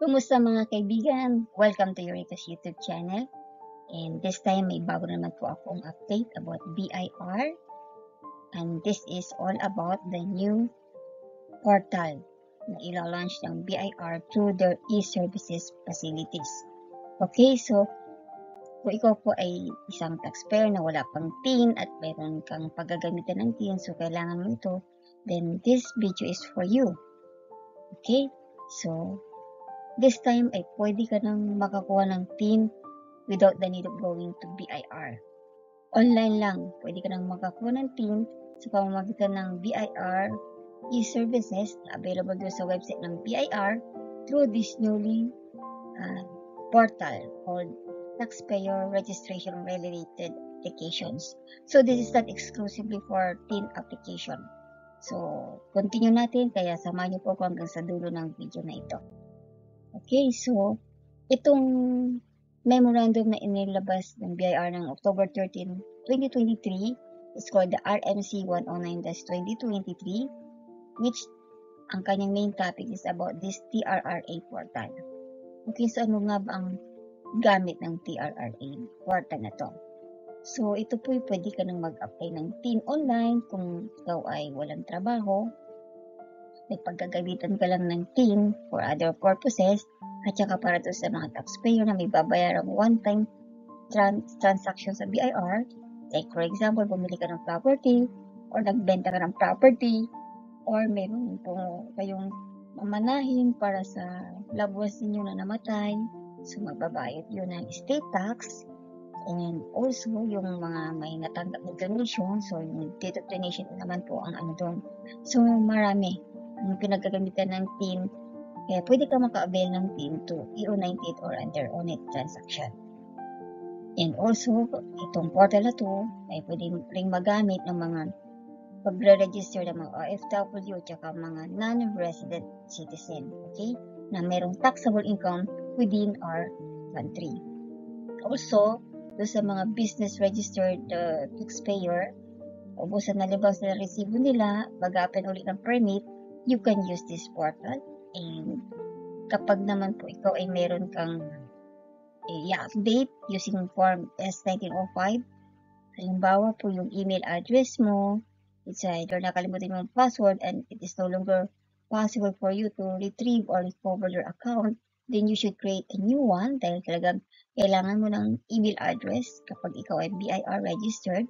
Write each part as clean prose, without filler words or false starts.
Kumusta mga kaibigan? Welcome to Eureka's YouTube channel. And this time may bago naman po akong update about BIR. And this is all about the new portal na ila-launch ng BIR through their e-services facilities. Okay, so kung ikaw po ay isang taxpayer na wala pang PIN at meron kang paggagamitan ng PIN, so kailangan mo ito, then this video is for you. Okay, so this time ay pwede ka nang makakuha ng PIN without the need of going to BIR. Online lang, pwede ka nang makakuha ng PIN sa pamamagitan ng BIR e-services na available doon sa website ng BIR through this newly portal called Taxpayer Registration Related Applications. So this is not exclusively for PIN application. So continue natin, kaya samahan niyo po ako hanggang sa dulo ng video na ito. Okay, so itong memorandum na inilabas ng BIR ng October 13, 2023 is called the RMC 109-2023, which ang kanyang main topic is about this TRRA portal. Okay, so ano nga ba ang gamit ng TRRA portal na to? So ito po pwede ka nang mag-apply ng PIN online kung ikaw ay walang trabaho, nagpaggagamitan ka lang ng PIN for other purposes, at saka para to sa mga taxpayer na may babayarang one-time transaction sa BIR, like for example, bumili ka ng property, or nagbenta ka ng property, or meron po kayong mamanahin para sa loved ones ninyo na namatay, so magbabayad yun ng estate tax, and also yung mga may natanggap na donation, so yung date of donation naman po ang ano doon. So marami ang pinagagamitan ng PIN, kaya pwede ka maka-avail ng PIN to EU98 or under ONIT transaction. And also, itong portal na to ay pwede rin magamit ng mga pagre-register ng mga OFW at saka mga non-resident citizen, okay, na merong taxable income within our country. Also, doon sa mga business registered taxpayer, ubusan na libang sa resibo nila, mag-open ulit ng permit, you can use this portal. And kapag naman po ikaw ay meron kang i-update using form S1905, halimbawa po yung email address mo, it's either nakalimutan mo yung password and it is no longer possible for you to retrieve or recover your account, then you should create a new one dahil talagang kailangan mo ng email address kapag ikaw ay BIR registered,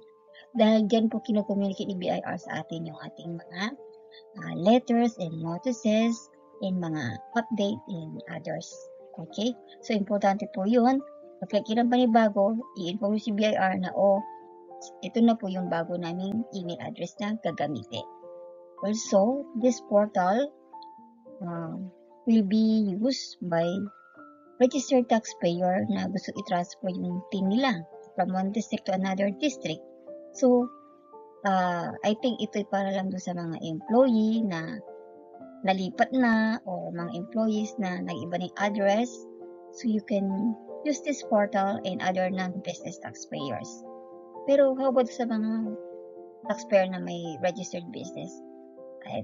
dahil dyan po kinukommunicate ni BIR sa atin yung ating mga letters and notices and mga update and others. Okay? So, importante po yun. Pagkakilang panibago, i-inform si BIR na, ito na po yung bago naming email address na gagamitin. Also, this portal will be used by registered taxpayer na gusto i-transfer yung PIN nila from one district to another district. So, I think ito'y para lang doon sa mga employee na nalipat na o mga employees na nag-iba ng address. So, you can use this portal and other non-business taxpayers. Pero how about sa mga taxpayer na may registered business?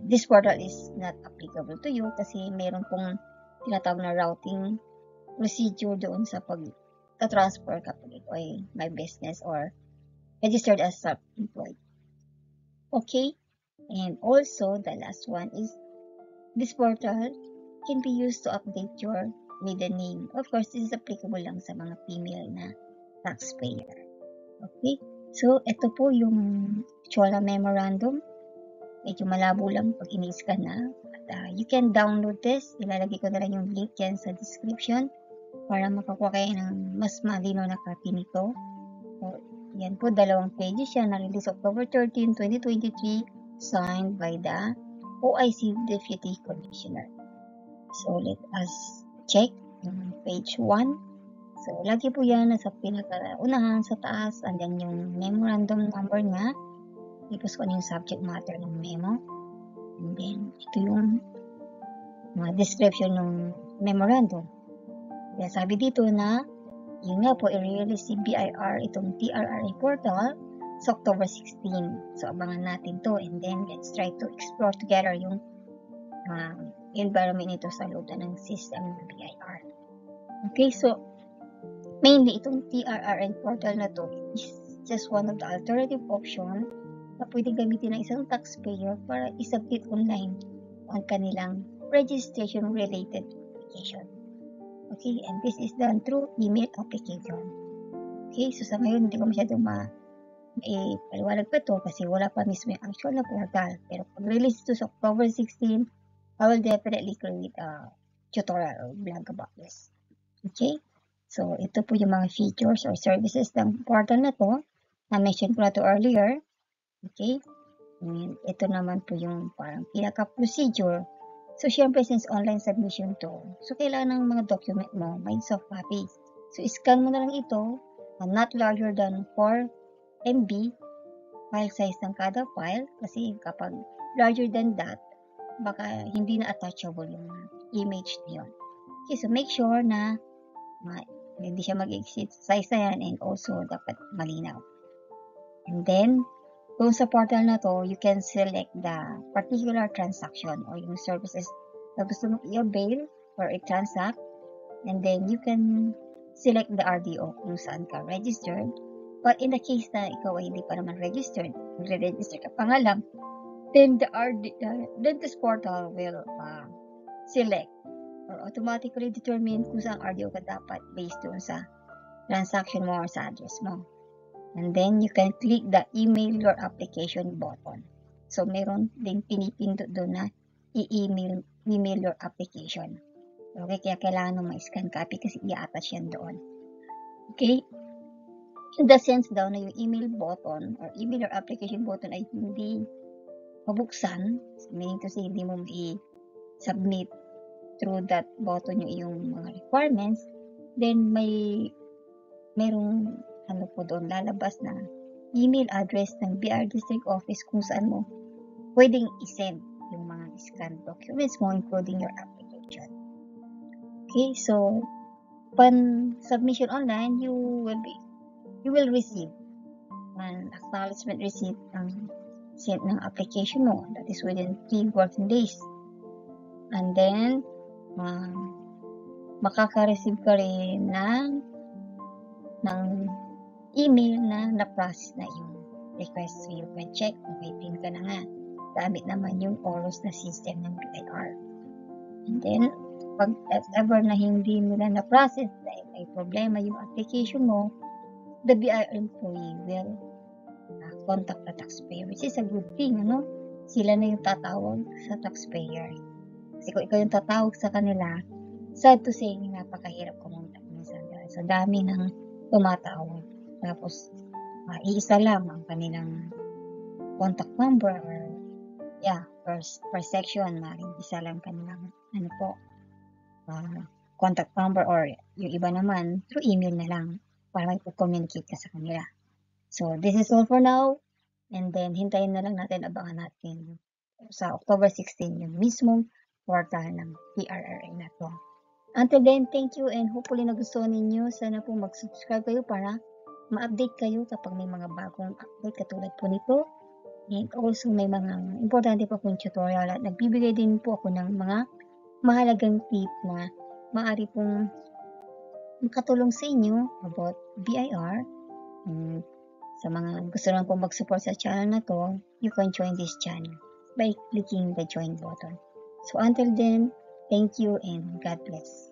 This portal is not applicable to you kasi mayroon pong tinatawag na routing procedure doon sa pag-transfer kapag ito ay may business or registered as self-employed. Okay, and also the last one is this portal can be used to update your maiden name. Of course, this is applicable lang sa mga female na taxpayer. Okay, so ito po yung actual memorandum. Medyo malabo lang pag ini-scan na. At, you can download this. Ilalagay ko na lang yung link yan sa description para makakuha kayo ng mas malinaw na copy nito. So, yan po, 2 pages siya, na-release October 13, 2023, signed by the OIC Deputy Commissioner. So, let us check page 1. So, lagi po yan nasa pinaka-unahan sa taas, andyan yung memorandum number niya. Tapos kung ano yung subject matter ng memo. And then, ito yung description ng memorandum. Kaya sabi dito na, yun nga po, i-release si BIR itong TRRA portal sa October 16. So, abangan natin to. And then, let's try to explore together yung environment nito sa loob ng system ng BIR. Okay, so mainly itong TRRN portal na to is just one of the alternative option na pwedeng gamitin ng isang taxpayer para isubmit online ang kanilang registration-related application. Okay, and this is done through email application. Okay, so sa ngayon hindi ko masyadong paliwanag pa to kasi wala pa mismo yung actual na portal. Pero pag release ito sa October 16, I will definitely create a tutorial or blog about this. Okay, so ito po yung mga features or services ng portal na to. Na-mention ko na to earlier. Okay, and ito naman po yung parang pinaka-procedure. So, syempre, since online submission to, so kailangan ng mga document mo, may soft copy. So, scan mo na lang ito, not larger than 4 MB file size ng kada file, kasi kapag larger than that, baka hindi na attachable yung image na yun. Okay, so make sure na hindi siya mag-exceed size na yan, and also dapat malinaw. And then, kung sa portal na to, you can select the particular transaction or yung services na gusto mong i-avail or i-transact. And then, you can select the RDO kung saan ka registered. But in the case na ikaw ay hindi pa naman registered, magre-register ka pa nga lang, then then this portal will select or automatically determine kung saan RDO ka dapat based doon sa transaction mo or sa address mo. And then, you can click the email your application button. So, meron din pinipindot doon na email your application. Okay, kaya kailangan mo ma-scan copy kasi i-attach yan doon. Okay? In the sense daw na yung email button or email your application button ay hindi mabuksan, meaning to say, hindi mo i-submit through that button yung iyong mga requirements, then merong po doon lalabas na email address ng BIR District Office kung saan mo pwedeng isend yung mga scanned documents mo, including your application. Okay, so upon submission online, you will receive an acknowledgement receipt ng application mo. That is within 3 working days. And then, makaka-receive ka rin ng email na na-process na yung request. So, you can check kung may PIN ka na nga. Gamit naman yung OROS na system ng BIR. And then, pag ever na hindi nila na-process dahil may problema yung application mo, the BIR employee will contact the taxpayer, which is a good thing, ano? Sila na yung tatawag sa taxpayer. Kasi kung ikaw yung tatawag sa kanila, sad to say, napakahirap kumontak minsan. Sa dami ng tumatawag. Tapos, iisa lang ang kanilang contact number or per section, maaaring isa lang kanilang contact number, or yung iba naman through email na lang para mag-communicate ka sa kanila. So, this is all for now. And then, hintayin na lang natin, abangan natin sa October 16 yung mismong portal ng TRRA na to. Until then, thank you, and hopefully nagustuhan ninyo. Sana po mag-subscribe kayo para ma-update kayo kapag may mga bagong update katulad po nito. And also, may mga importante po akong tutorial at nagbibigay din po ako ng mga mahalagang tip na maaari pong makatulong sa inyo about BIR. And sa mga gusto naman pong mag-support sa channel na to, you can join this channel by clicking the join button. So until then, thank you and God bless.